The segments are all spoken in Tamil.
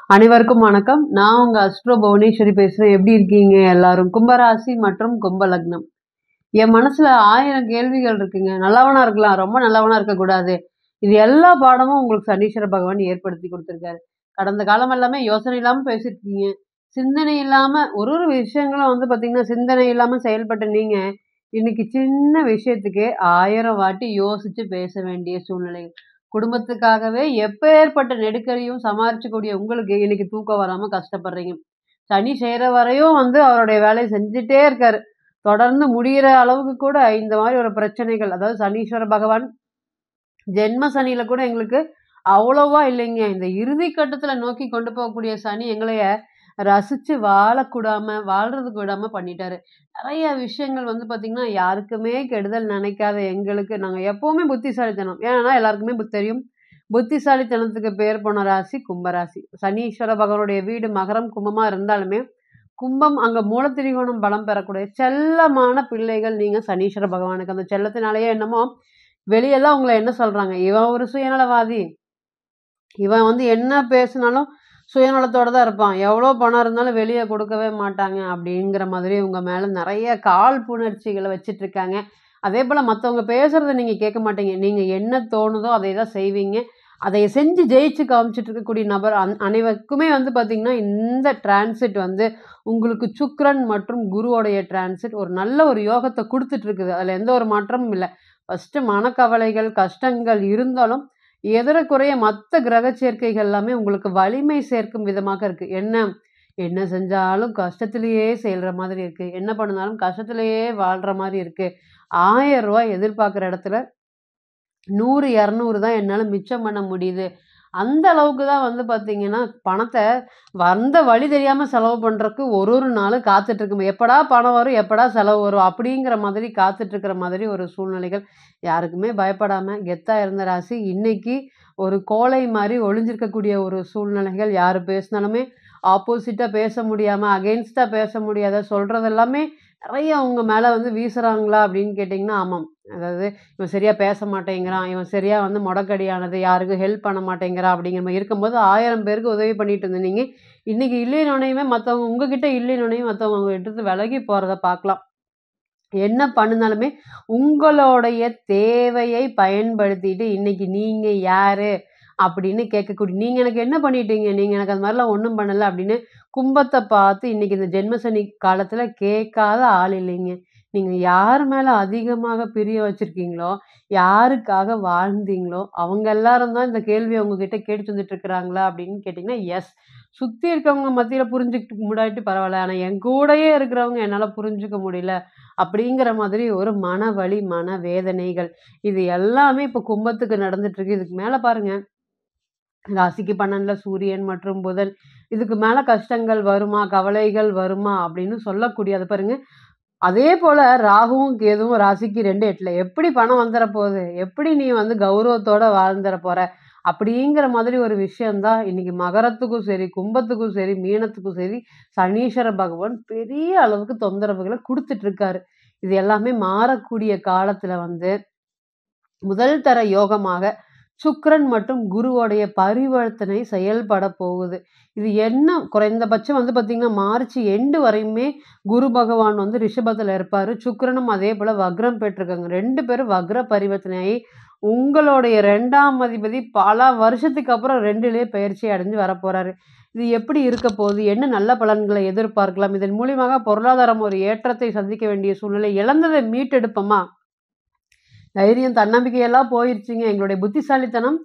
அனைவருக்கும் வணக்கம். நான் உங்க அஸ்ட்ரோ புவனேஸ்வரி பேசுறேன். எப்படி இருக்கீங்க எல்லாரும்? கும்பராசி மற்றும் கும்ப லக்னம். என் மனசுல 1000 கேள்விகள் இருக்குங்க. நல்லவனா இருக்கலாம், ரொம்ப நல்லவனா இருக்கக்கூடாது. இது எல்லா பாடமும் உங்களுக்கு சனீஸ்வர பகவான் ஏற்படுத்தி குடுத்துருக்காரு. கடந்த காலம் எல்லாமே யோசனை இல்லாம பேசியிருக்கீங்க. சிந்தனை இல்லாம ஒரு ஒரு விஷயங்களும் பார்த்தீங்கன்னா, சிந்தனை இல்லாம செயல்பட்ட நீங்க, இன்னைக்கு சின்ன விஷயத்துக்கே 1000 வாட்டி யோசிச்சு பேச வேண்டிய சூழ்நிலை. குடும்பத்துக்காகவே எப்பேர்ப்பட்ட நெருக்கடியும் சமாளிக்கக்கூடிய உங்களுக்கு இன்னைக்கு தூக்கம் வராம கஷ்டப்படுறீங்க. சனி செய்ற வரையும் அவருடைய வேலைய செஞ்சுட்டே இருக்காரு. தொடர்ந்து முடியிற அளவுக்கு கூட இந்த மாரி ஒரு பிரச்சனைகள், அதாவது சனீஸ்வர பகவான் ஜென்ம சனியில கூட எங்களுக்கு அவ்வளவா இல்லைங்க. இந்த இறுதி கட்டத்துல நோக்கி கொண்டு போகக்கூடிய சனி எங்களைய ரசிச்சு வாழ்றதுக்கு விடாம பண்ணிட்டாரு. நெறைய விஷயங்கள் பார்த்தீங்கன்னா, யாருக்குமே கெடுதல் நினைக்காத எங்களுக்கு நாங்க எப்பவுமே புத்திசாலித்தனம். ஏன்னா எல்லாருக்குமே தெரியும். புத்திசாலித்தனத்துக்கு பேர் போன ராசி கும்பராசி. சனீஸ்வர பகவானுடைய வீடு மகரம், கும்பமா இருந்தாலுமே, கும்பம் அங்க மூலத்திரிகோணம் பலம் பெறக்கூடிய செல்லமான பிள்ளைகள் நீங்க சனீஸ்வர பகவானுக்கு. அந்த செல்லத்தினாலேயே என்னமோ வெளியலாம் உங்கள என்ன சொல்றாங்க? இவன் ஒரு சுயநலவாதி. இவன் என்ன பேசினாலும் சுயநலத்தோட தான் இருப்பான். எவ்வளோ பணம் இருந்தாலும் வெளிய குடுக்கவே மாட்டாங்க. அப்படிங்கிற மாதிரி உங்க மேல நெறைய காழ்ப்புணர்ச்சிகள வச்சுட்டுருக்காங்க. அதேபோல மத்தவங்க பேசுறத நீங்க கேட்க மாட்டீங்க. நீங்க என்ன தோணுதோ அதை தான் செய்வீங்க. அதை செஞ்சு ஜெயிச்சு காமிச்சுட்டு இருக்கக்கூடிய நபர் அனைவருக்குமே பார்த்தீங்கன்னா, இந்த டிரான்சிட் உங்களுக்கு சுக்கிரன் மற்றும் குருவோடைய டிரான்சிட் ஒரு நல்ல ஒரு யோகத்த குடுத்துட்டு இருக்குது. அதுல எந்த ஒரு மாற்றமும் இல்ல. ஃபர்ஸ்ட்டு மனக்கவலைகள், கஷ்டங்கள் இருந்தாலும் ஏறக்குறைய மத்த கிரக சேர்க்கைகள் எல்லாமே உங்களுக்கு வலிமை சேர்க்கும் விதமாக இருக்கு. என்ன செஞ்சாலும் கஷ்டத்திலேயே செய்ற மாதிரி இருக்கு. என்ன பண்ணாலும் கஷ்டத்திலேயே வாழ்ற மாரி இருக்கு. ரூ. 1000 எதிர்பார்க்குற இடத்துல 100, 200 தான் என்னால மிச்சம் பண்ண முடியுது. அந்த அளவுக்கு தான் பார்த்தீங்கன்னா, பணத்த வந்த வழி தெரியாம செலவு பண்றக்கு ஒரு ஒரு நாளும் காத்துட்டு இருக்கும். எப்படா பணம் வரும்? எப்படா செலவு வரும்? அப்படிங்கிற மாதிரி காத்துட்டு இருக்கிற மாதிரி ஒரு சூழ்நிலைகள். யாருக்குமே பயப்படாம கெத்தா இருந்த ராசி, இன்னைக்கு ஒரு கோழை மாரி ஒளிஞ்சிருக்கக்கூடிய ஒரு சூழ்நிலைகள். யாரு பேசினாலுமே ஆப்போசிட்டா பேச முடியாம, அகைன்ஸ்ட்டா பேச முடியாத, சொல்றது எல்லாமே நெறைய உங்க மேல வீசுறாங்களா அப்படின்னு கேட்டீங்கன்னா, ஆமாம். அதாவது இவன் சரியா பேச மாட்டேங்கிறான். இவன் சரியா மொடக்கடியானது. யாருக்கும் ஹெல்ப் பண்ண மாட்டேங்கிறான் அப்படிங்கிற மாரி இருக்கும்போது 1000 பேருக்கு உதவி பண்ணிட்டு இருந்த நீங்க, இன்னைக்கு இல்லைன்னோனையுமே மத்தவங்க உங்ககிட்ட இல்லைன்னோனையும் மத்தவங்க உங்ககிட்ட இருந்து விலகி போறத பார்க்கலாம். என்ன பண்ணுனாலுமே உங்களுடைய தேவையை பயன்படுத்திட்டு, இன்னைக்கு நீங்க யாரு? அப்படின்னு கேட்கக்கூடிய நீங்க எனக்கு என்ன பண்ணிட்டீங்க? நீங்க எனக்கு அது மாரிலாம் ஒண்ணும் பண்ணல அப்படின்னு கும்பத்த பார்த்து இன்னைக்கு இந்த ஜென்மசனி காலத்துல கேட்காத ஆள் இல்லைங்க. நீங்க யார் மேல அதிகமாக பிரியம் வச்சிருக்கீங்களோ, யாருக்காக வாழ்ந்தீங்களோ, அவங்க எல்லாரும் தான் இந்த கேள்விய உங்ககிட்ட கேட்டுட்டு வந்துட்டு இருக்கிறாங்களா அப்படின்னு கேட்டீங்கன்னா, எஸ். சுத்தி இருக்கவங்க மத்தியில புரிஞ்சுக்கிட்டு முடியாட்டி பரவால்ல. ஆனா என் கூடயே இருக்கிறவங்க என்னால புரிஞ்சுக்க முடியல. அப்படிங்கிற மாதிரி ஒரு மனவலி, மனவேதனைகள். இது எல்லாமே இப்ப கும்பத்துக்கு நடந்துட்டு இருக்கு. இதுக்கு மேல பாருங்க, ராசிக்கு 12ல சூரியன் மற்றும் புதன். இதுக்கு மேல கஷ்டங்கள் வருமா? கவலைகள் வருமா? அப்படின்னு சொல்லக்கூடிய அது பாருங்க. அதே போல ராகுவும், கேதுவும் ராசிக்கு 2, 8ல எப்படி பணம் வந்துற போகுது? எப்படி நீ கௌரவத்தோட வாழ்ந்துற போற? அப்படிங்கிற மாதிரி ஒரு விஷயம் தான் இன்னைக்கு மகரத்துக்கும் சரி, கும்பத்துக்கும் சரி, மீனத்துக்கும் சரி, சனீஸ்வர பகவான் பெரிய அளவுக்கு தொந்தரவுகள குடுத்துட்டு இருக்காரு. இது எல்லாமே மாறக்கூடிய காலத்துல முதல் தர யோகமாக சுக்கிரன் மற்றும் குருவோடைய பரிவர்த்தனை செயல்பட போகுது. இது என்ன குறைந்தபட்சம் பார்த்தீங்கன்னா, மார்ச் எண்ட் வரையுமே குரு பகவான் ரிஷபத்துல இருப்பாரு. சுக்கிரனும் அதே போல வக்ரம் பெற்றிருக்காங்க. 2 பேரும் வக்ர பரிவர்த்தனையாகி உங்களுடைய 2ஆம் அதிபதி பல வருஷத்துக்கு அப்புறம் 2லயே பயிற்சி அடைஞ்சு வரப்போறாரு. இது எப்படி இருக்க போகுது? என்ன நல்ல பலன்களை எதிர்பார்க்கலாம்? இதன் மூலியமாக பொருளாதாரம் ஒரு ஏற்றத்தை சந்திக்க வேண்டிய சூழ்நிலை. இழந்ததை மீட்டெடுப்போமா? தைரியம், தன்னம்பிக்கை எல்லாம் போயிருச்சுங்க. எங்களுடைய புத்திசாலித்தனம்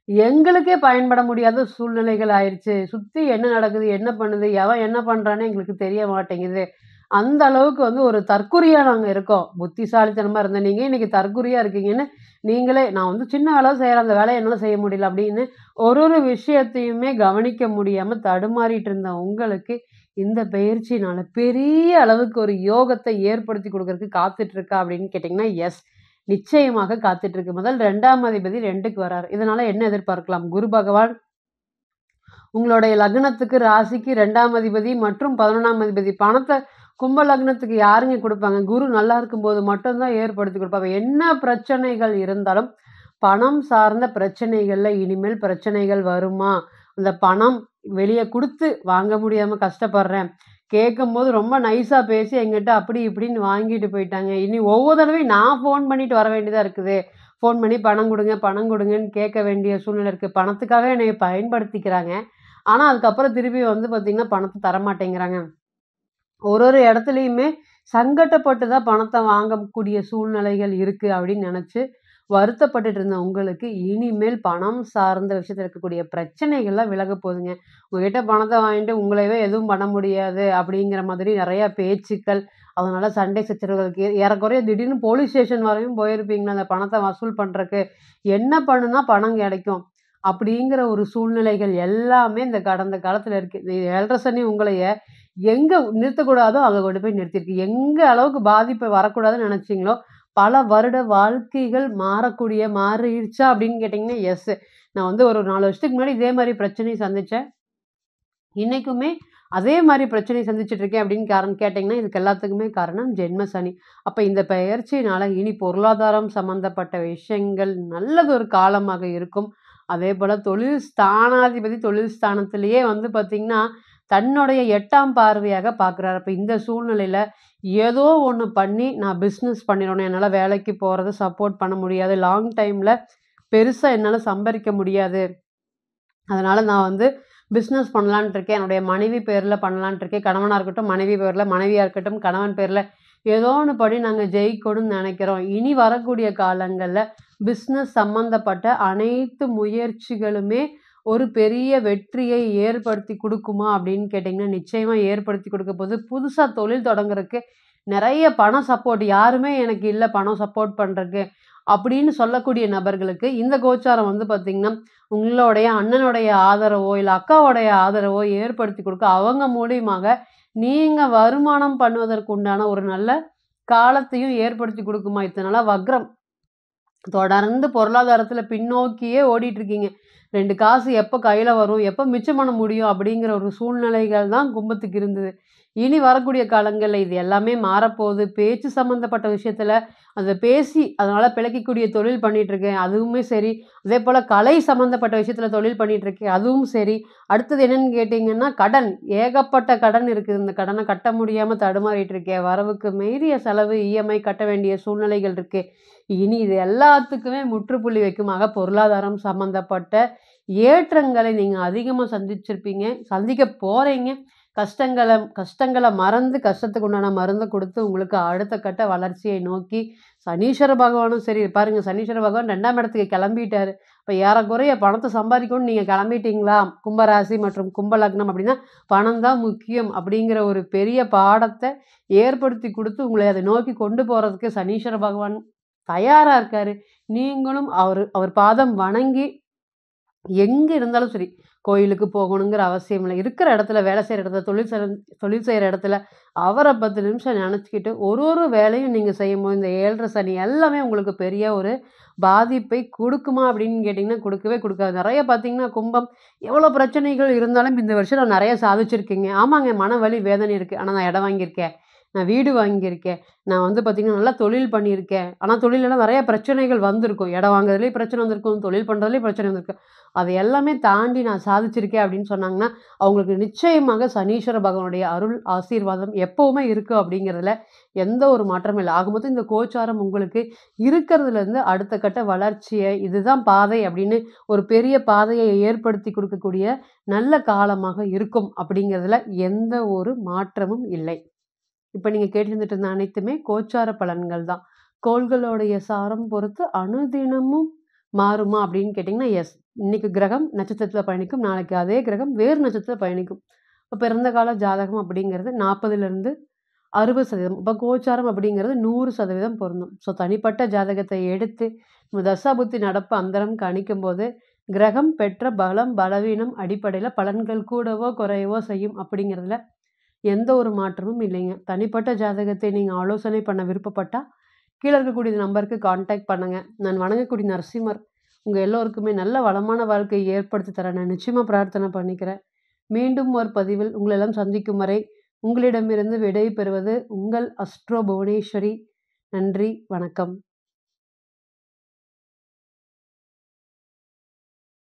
எங்களுக்கே பயன்பட முடியாத சூழ்நிலைகள் ஆயிருச்சு. சுத்தி என்ன நடக்குது? என்ன பண்ணுது? எவன் என்ன பண்றான்னு எங்களுக்கு தெரிய மாட்டேங்குது. அந்த அளவுக்கு ஒரு தற்குறியா நாங்க இருக்கோம். புத்திசாலித்தனமா இருந்த நீங்க, இன்னைக்கு தற்குறியா இருக்கீங்கன்னு நீங்களே நான் சின்ன வேலை செய்றேன். அந்த வேலைய என்னால செய்ய முடியல அப்படின்னு ஒரு ஒரு விஷயத்தையுமே கவனிக்க முடியாம தடுமாறிட்டு இருந்த உங்களுக்கு, இந்த பெயர்ச்சினால பெரிய அளவுக்கு ஒரு யோகத்தை ஏற்படுத்தி குடுக்கறதுக்கு காத்துட்டு இருக்கா அப்படின்னு கேட்டீங்கன்னா, எஸ். நிச்சயமாக காத்துட்டு இருக்கு. முதல் 2ஆம் அதிபதி 2க்கு வராரு. இதனால என்ன எதிர்பார்க்கலாம்? குரு பகவான் உங்களுடைய லக்னத்துக்கு, ராசிக்கு 2ஆம் அதிபதி மற்றும் 11ஆம் அதிபதி. பணத்த கும்ப லக்னத்துக்கு யாருங்க குடுப்பாங்க? குரு நல்லா இருக்கும்போது மட்டும் தான் ஏற்படுத்தி குடுப்பாங்க. என்ன பிரச்சனைகள் இருந்தாலும், பணம் சார்ந்த பிரச்சனைகள்ல இனிமேல் பிரச்சனைகள் வருமா? அந்த பணம் வெளிய குடுத்து வாங்க முடியாம கஷ்டப்படுறேன். கேட்கும்போது ரொம்ப நைஸா பேசி என்கிட்ட அப்படி இப்படின்னு வாங்கிட்டு போயிட்டாங்க. இனி ஒவ்வொரு தடவையும் நான் ஃபோன் பண்ணிட்டு வர வேண்டியதா இருக்குது. ஃபோன் பண்ணி பணம் குடுங்க, பணம் குடுங்கன்னு கேட்க வேண்டிய சூழ்நிலை இருக்கு. பணத்துக்காக என்னைய பயன்படுத்திக்கிறாங்க. ஆனா, அதுக்கப்புறம் திருப்பி வந்து பார்த்தீங்கன்னா, பணத்த தரமாட்டேங்கிறாங்க. ஒரு இடத்துலயுமே சங்கட்டப்பட்டு தான் பணத்த வாங்கக்கூடிய சூழ்நிலைகள் இருக்கு அப்படின்னு நெனச்சு, வருத்தப்பட்டுட்டு இருந்த உங்களுக்கு, இனிமேல் பணம் சார்ந்த விஷயத்துல இருக்கக்கூடிய பிரச்சனைகள்லாம் விலகப் போதுங்க. உங்ககிட்ட பணத்த வாங்கிட்டு உங்களையவே எதுவும் பண்ண முடியாது அப்படிங்கிற மாதிரி நெறைய பேச்சுக்கள், அதனால சண்டை சச்சரவுகளுக்கு ஏறக்குறைய திடீர்னு போலீஸ் ஸ்டேஷன் வரையும் போயிருப்பீங்களா, அந்த பணத்த வசூல் பண்றக்கு. என்ன பண்ணுனா பணம் கெடைக்கும்? அப்படிங்கிற ஒரு சூழ்நிலைகள் எல்லாமே இந்த கடந்த காலத்துல இருக்கு. இந்த 7 சனி உங்களைய எங்க நிறுத்தக்கூடாதோ, அங்க கொண்டு போய் நிறுத்திருக்கு. எங்க அளவுக்கு பாதிப்பு வரக்கூடாதுன்னு நெனச்சீங்களோ, பல வருட வாழ்க்கைகள் மாறிருச்சா அப்படின்னு கேட்டீங்கன்னா, எஸ். நான் வந்து ஒரு 4 வருஷத்துக்கு முன்னாடி இதே மாரி பிரச்சனைய சந்திச்சேன். இன்னைக்குமே அதே மாரி பிரச்சனைய சந்திச்சுட்டு இருக்கேன் அப்படின்னு காரணம் கேட்டீங்கன்னா, இதுக்கு எல்லாத்துக்குமே காரணம் ஜென்ம சனி. அப்ப இந்த பெயர்ச்சியினால இனி பொருளாதாரம் சம்மந்தப்பட்ட விஷயங்கள் நல்லதொரு காலமாக இருக்கும். அதேபோல தொழில் ஸ்தானத்திலேயே வந்து பார்த்தீங்கன்னா, தன்னுடைய 8ஆம் பார்வையாக பார்க்குறாரு. அப்ப இந்த சூழ்நிலையில ஏதோ ஒண்ணு பண்ணி நான் பிசினஸ் பண்ணிறணும். என்னால வேலைக்கு போறத சப்போர்ட் பண்ண முடியாது. லாங் டைம்ல பெருசா என்னால சம்பாரிக்க முடியாது. அதனால நான் வந்து பிசினஸ் பண்ணலான்ட்டு இருக்கேன். என்னுடைய மனைவி பேர்ல பண்ணலான்ட்டு இருக்கேன். கணவனா இருக்கட்டும், மனைவி பேர்ல, மனைவியா இருக்கட்டும், கணவன் பேர்ல ஏதோ ஒண்ணு பண்ணி நாங்க ஜெயிக்கணும்னு நெனைக்கிறோம். இனி வரக்கூடிய காலங்கள்ல பிசினஸ் சம்மந்தப்பட்ட அனைத்து முயற்சிகளுமே ஒரு பெரிய வெற்றியை ஏற்படுத்தி குடுக்குமா அப்படின்னு கேட்டீங்கன்னா, நிச்சயமா ஏற்படுத்தி குடுக்க போது. புதுசா தொழில் தொடங்குறதுக்கு நெறைய பண சப்போர்ட் யாருமே எனக்கு இல்ல பணம் சப்போர்ட் பண்றக்கு. அப்படின்னு சொல்லக்கூடிய நபர்களுக்கு இந்த கோச்சாரம் வந்து பார்த்தீங்கன்னா, உங்களுடைய அண்ணனுடைய ஆதரவோ, இல்ல அக்காவுடைய ஆதரவோ ஏற்படுத்தி குடுக்க, அவங்க மூலியமாக நீங்க வருமானம் பண்ணுவதற்கு உண்டான ஒரு நல்ல காலத்தையும் ஏற்படுத்தி குடுக்குமா. இத்தன நாளா வக்ரம் தொடர்ந்து பொருளாதாரத்துல பின்னோக்கியே ஓடிட்டு இருக்கீங்க. 2 காசு எப்ப கையில வரும்? எப்ப மிச்சம் பண்ண முடியும்? அப்படிங்கிற ஒரு சூழ்நிலைகள் தான் கும்பத்துக்கு இருந்தது. இனி வரக்கூடிய காலங்கள்ல இது எல்லாமே மாறப்போகுது. பேச்சு சம்மந்தப்பட்ட விஷயத்துல அத பேசி அதனால பிழைக்கக்கூடிய தொழில் பண்ணிட்டுருக்கேன். அதுவுமே சரி. அதேபோல கலை சம்மந்தப்பட்ட விஷயத்துல தொழில் பண்ணிட்டுருக்கேன். அதுவும் சரி. அடுத்தது என்னன்னு கேட்டீங்கன்னா, கடன். ஏகப்பட்ட கடன் இருக்குது. இந்த கடன கட்ட முடியாம தடுமாறிட்டு இருக்கேன். வரவுக்கு மீறிய செலவு இஎம்ஐ கட்ட வேண்டிய சூழ்நிலைகள் இருக்கு. இனி இது எல்லாத்துக்குமே முற்றுப்புள்ளி வைக்குமாக பொருளாதாரம் சம்மந்தப்பட்ட ஏற்றங்களை நீங்க அதிகமா சந்திச்சிருப்பீங்க. சந்திக்க போறீங்க. கஷ்டங்கள கஷ்டங்கள மறந்து கஷ்டத்துக்கு உண்டான மருந்த குடுத்து உங்களுக்கு அடுத்த கட்ட வளர்ச்சியை நோக்கி சனீஸ்வர பகவானும் சரி பாருங்க சனீஸ்வர பகவான் 2ஆம் இடத்துக்கு கிளம்பிட்டாரு. இப்ப ஏறக்குறைய பணத்த சம்பாதிக்கணும்னு நீங்க கிளம்பிட்டீங்களா? கும்பராசி மற்றும் கும்ப லக்னம் அப்படின்னா, பணம் தான் முக்கியம் அப்படிங்கிற ஒரு பெரிய பாடத்த ஏற்படுத்தி குடுத்து உங்களை அத நோக்கி கொண்டு போறதுக்கு சனீஸ்வர பகவான் தயாரா இருக்காரு. நீங்களும் அவர் பாதம் வணங்கி எங்க இருந்தாலும் சரி, கோயிலுக்கு போகணுங்கிற அவசியம் இல்ல. இருக்கிற இடத்துல வேலை செய்ற இடத்துல, தொழில் செய்ற இடத்துல அவர 10 நிமிஷம் நெனச்சுக்கிட்டு, ஒரு வேலையும் நீங்க செய்யும்போது, இந்த 7 சனி எல்லாமே உங்களுக்கு பெரிய ஒரு பாதிப்பை குடுக்குமா அப்படின்னு கேட்டீங்கன்னா, குடுக்கவே குடுக்காது. நெறைய பார்த்தீங்கன்னா, கும்பம் எவ்வளோ பிரச்சனைகள் இருந்தாலும் இந்த வருஷம் நான் நெறைய சாதிச்சிருக்கேங்க. ஆமாங்க, மன வலி, வேதனை இருக்கு. ஆனா நான் இடம் வாங்கியிருக்கேன். நான் வீடு வாங்கியிருக்கேன். நான் வந்து பார்த்தீங்கன்னா, நல்லா தொழில் பண்ணியிருக்கேன். ஆனா தொழில்லலாம் நெறைய பிரச்சனைகள் வந்திருக்கும். இடம் வாங்குறதுலயும் பிரச்சனை வந்திருக்கும். தொழில் பண்றதுலயும் பிரச்சனை வந்திருக்கும். அது எல்லாமே தாண்டி நான் சாதிச்சிருக்கேன் அப்படின்னு சொன்னாங்கன்னா, அவங்களுக்கு நிச்சயமாக சனீஸ்வர பகவானுடைய அருள், ஆசீர்வாதம் எப்பவுமே இருக்கு அப்படிங்கிறதுல எந்த ஒரு மாற்றமும் இல்ல. ஆக மொத்தம் இந்த கோச்சாரம் உங்களுக்கு இருக்கிறதுலேருந்து அடுத்த கட்ட வளர்ச்சிய, இதுதான் பாதை அப்படின்னு ஒரு பெரிய பாதையை ஏற்படுத்தி குடுக்கக்கூடிய நல்ல காலமாக இருக்கும் அப்படிங்கிறதுல எந்த ஒரு மாற்றமும் இல்லை. இப்ப நீங்க கேட்டிருந்துட்டு இருந்த அனைத்துமே கோச்சார பலன்கள் தான். கோள்களுடைய சாரம் பொறுத்து அனுதினமும் மாறுமா அப்படின்னு கேட்டீங்கன்னா, எஸ். இன்னைக்கு கிரகம் நட்சத்திரத்தில பயணிக்கும். நாளைக்கு அதே கிரகம் வேறு நட்சத்திரத்தில பயணிக்கும். இப்ப பிறந்த கால ஜாதகம் அப்படிங்கிறது 40லிருந்து 60%. இப்ப கோச்சாரம் அப்படிங்கிறது 100% பொருந்தும். ஸோ தனிப்பட்ட ஜாதகத்தை எடுத்து நம்ம தசாபுத்தி நடப்பு அந்தரம் கணிக்கும்போது, கிரகம் பெற்ற பலம், பலவீனம் அடிப்படையில பலன்கள் கூடவோ, குறையவோ செய்யும் அப்படிங்கிறதுல எந்த ஒரு மாற்றமும் இல்லைங்க. தனிப்பட்ட ஜாதகத்தை நீங்க ஆலோசனை பண்ண விருப்பப்பட்டா, கீழ இருக்கக்கூடிய நம்பருக்கு கான்டாக்ட் பண்ணுங்க. நான் வணங்கக்கூடிய நரசிம்மர் உங்க எல்லோருக்குமே நல்ல வளமான வாழ்க்கையை ஏற்படுத்தி தர நான் நிச்சயமா பிரார்த்தனை பண்ணிக்கிறேன். மீண்டும் ஒரு பதிவில் உங்களை எல்லாம் சந்திக்கும் வரை உங்களிடமிருந்து விடை பெறுவது உங்கள் அஸ்ட்ரோ புவனேஸ்வரி. நன்றி, வணக்கம்.